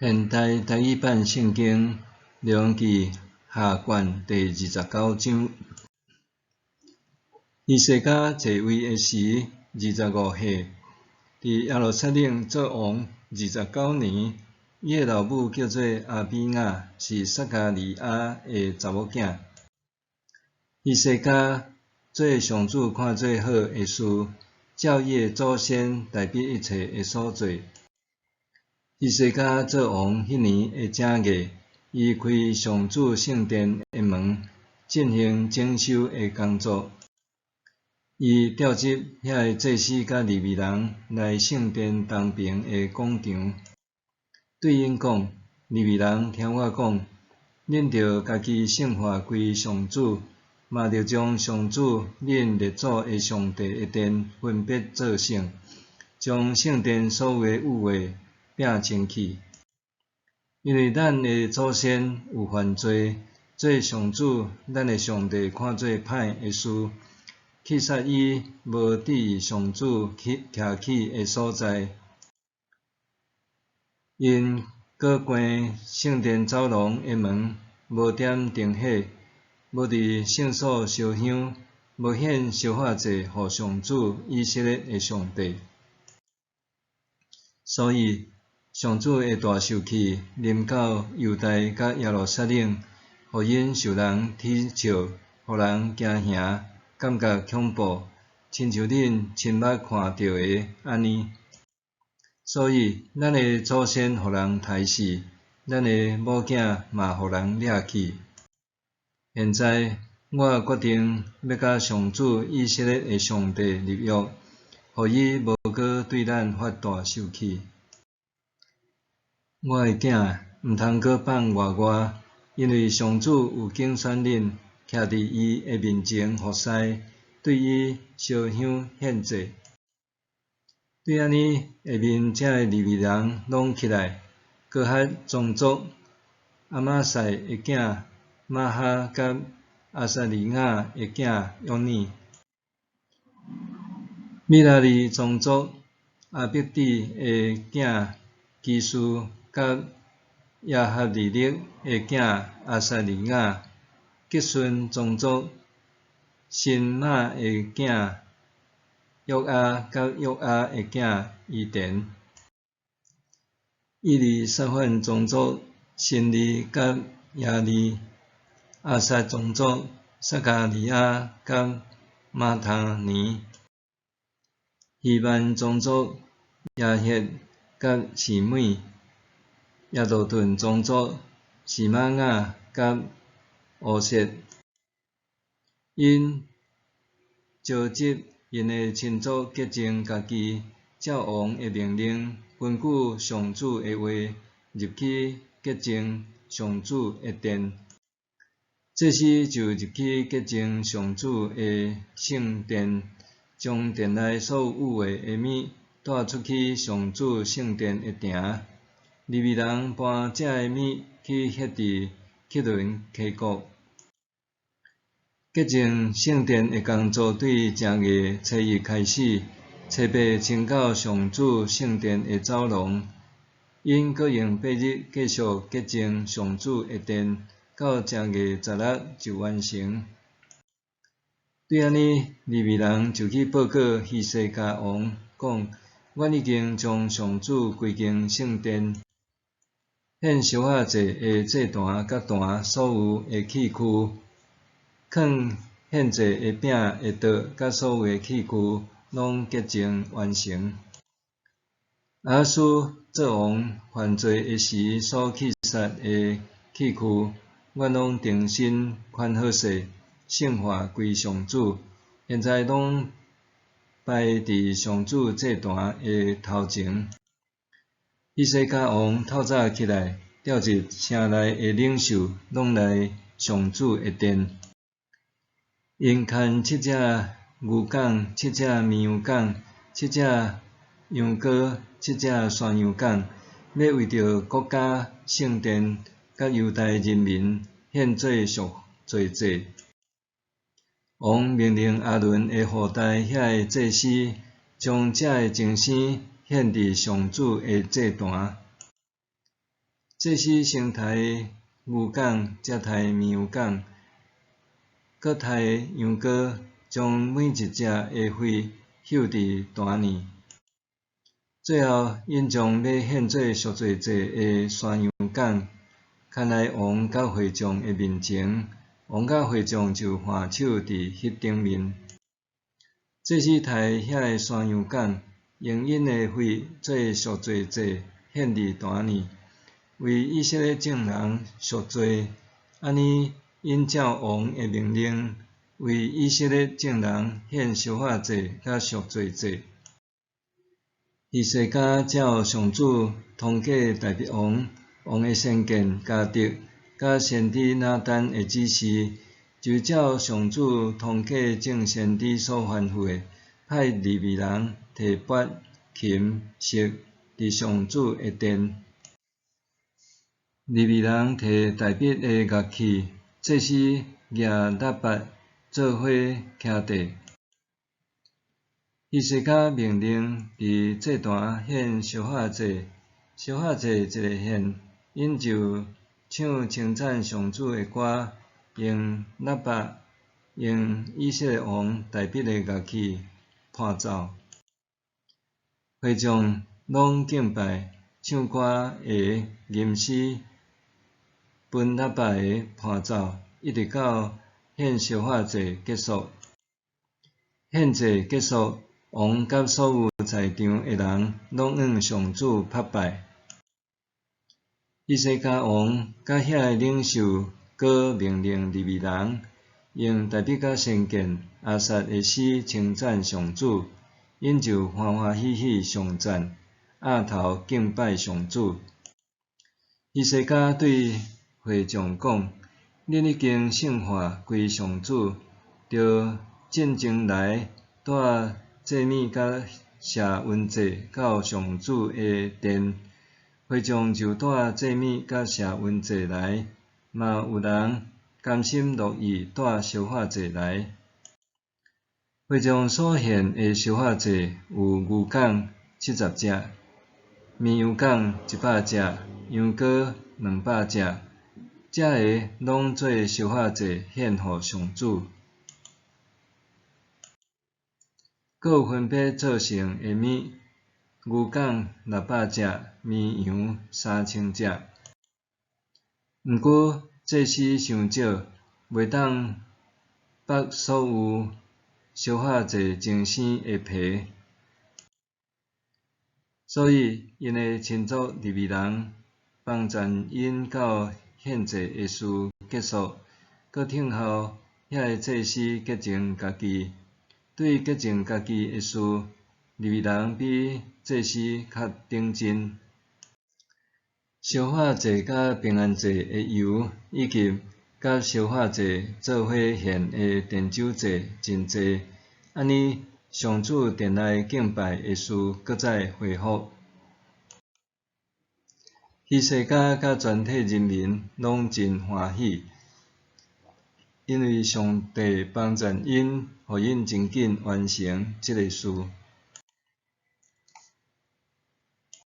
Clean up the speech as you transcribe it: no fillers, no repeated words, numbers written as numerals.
现代台语版圣经列王记下卷第29章。以西家继位的时，25岁，伫耶路撒冷做王29年。伊的老母叫做阿比雅，是撒加利亚的查某囝。以西家做上主看做好的事，照伊的祖先代笔一切的所做。以西家做王迄年的正月，伊开上主圣殿的门，进行整修的工作。伊调集遐祭司甲利未人来圣殿东边的广场，对因讲：利未人听我讲，恁着家己圣化归上主，嘛着将上主恁列祖的上帝的殿分别做圣，将圣殿所有的污秽摒清去。因为咱的祖先有犯罪，做上主咱的上帝看做歹的事，去杀伊无伫上主徛起的所在。因搁关圣殿走廊的门，无点灯火，无伫圣所烧香，无献烧化祭予上主以色列的上帝。所以上主的大受气临到犹大甲耶路撒冷，互因受人耻笑，互人惊吓，感觉恐怖，亲像恁亲目看到的安尼。所以咱的祖先互人杀死，咱的某囝嘛互人掠去。现在我决定要甲上主以色列的上帝立约，互伊无搁对咱发大受气。我的囝毋通搁放外，因为上主有拣选恁，徛伫伊的面前服侍，对伊烧香献祭。对安尼下面遮的利未人拢起来，各哈宗族阿玛赛的囝玛哈甲阿撒利雅的囝约尼，米拉利宗族阿伯底的囝基斯甲亚哈利勒的囝阿撒利雅，吉顺宗族辛玛的囝约阿甲约阿的囝伊田，伊利撒反宗族辛利甲亚利，阿萨宗族撒加利亚甲马他尼，希曼宗族亚歇甲示每，亚杜顿宗族示玛雅甲乌瑟。因召集因的亲族结成家己，照王的命令，根据上主的话，入去洁净上主的殿。这时就入去洁净上主的圣殿，将殿内所有污秽的物带出去上主圣殿的埕。利未人搬这的物去设伫克伦溪谷。洁净圣殿的工作对正月初一开始，初八清到上主圣殿的走廊。因搁用8日继续洁净上主的殿，到正月16就完成。对安尼，利未人就去报告以西家王，讲：我已经将上主规间圣殿献烧化祭的祭坛甲坛所有的器具，放献祭的饼的桌甲所有的器具，拢洁净完成。亚述做王犯罪的时所去杀的器具，我拢重新款好势，圣化归上主。现在拢摆伫上主祭坛的头前。以西家王透早起来，调集城内的领袖，拢来上主的殿。因牵7只牛犅、7只绵羊犅、7只羊羔、7只山羊犅，要为着国家、圣殿甲犹太人民献做赎罪祭。王命令阿伦的后代遐的祭司，将这的精生献伫上主的祭坛。祭司先刣牛犅，才刣绵羊犅，搁刣羊羔，将每一只的血溅伫坛里。最后，因将要献做赎罪祭的山羊犅，牵来王甲会众的面前，王甲会众就换手伫迄顶面。祭司刣遐个山羊犅，用因的血做赎罪祭，献伫坛里，为以色列众人赎罪。安尼，因照王的命令，为以色列众人献烧化祭甲赎罪祭。以西家照上主通过大鼻王的先见迦得，甲先知拿单的指示，就照上主通过众先知所吩咐的，派利未人提拔、琴、瑟伫上主的殿。利未人摕大笔的乐器，祭司举喇叭做伙敲地。以西家命令伫祭坛献烧化祭，烧化祭一个献，因就唱称赞上主的歌，用喇叭，用以色列王大笔的乐器伴奏。会众拢敬拜、唱歌的吟诗，分喇叭的伴奏，一直到献烧化祭结束。献祭结束，王甲所有在场的人拢向上主拍拜。以西家王甲遐个领袖，搁命令利未人用大笔甲先见亚萨的诗称赞上主，因就欢欢喜喜上赞，压头敬拜上主。以西家对会众讲：恁已经圣化归上主，着进前来带祭物甲谢恩祭到上主的殿。会众就带祭物甲谢恩祭来，嘛有人甘心乐意带烧化祭来。会众所献的烧化祭有牛犅70只，绵羊犅100只，羊羔200只，这个拢做烧化祭献互上主。搁有分别做成的物，牛犅600只，绵羊3000只。毋过祭司伤少，袂当剥所有烧化祭前生的皮，所以因的亲族利未人帮赞因到献祭的事结束，搁听候遐个祭司洁净家己。对洁净家己的事，利未人比祭司较顶真。烧化祭甲平安祭的油，以及甲烧化祭做伙献的奠酒祭真济，安尼上主殿内敬拜的事搁再恢复。以西家甲全体人民拢真欢喜，因为上帝帮赞因，互因真紧完成这个事。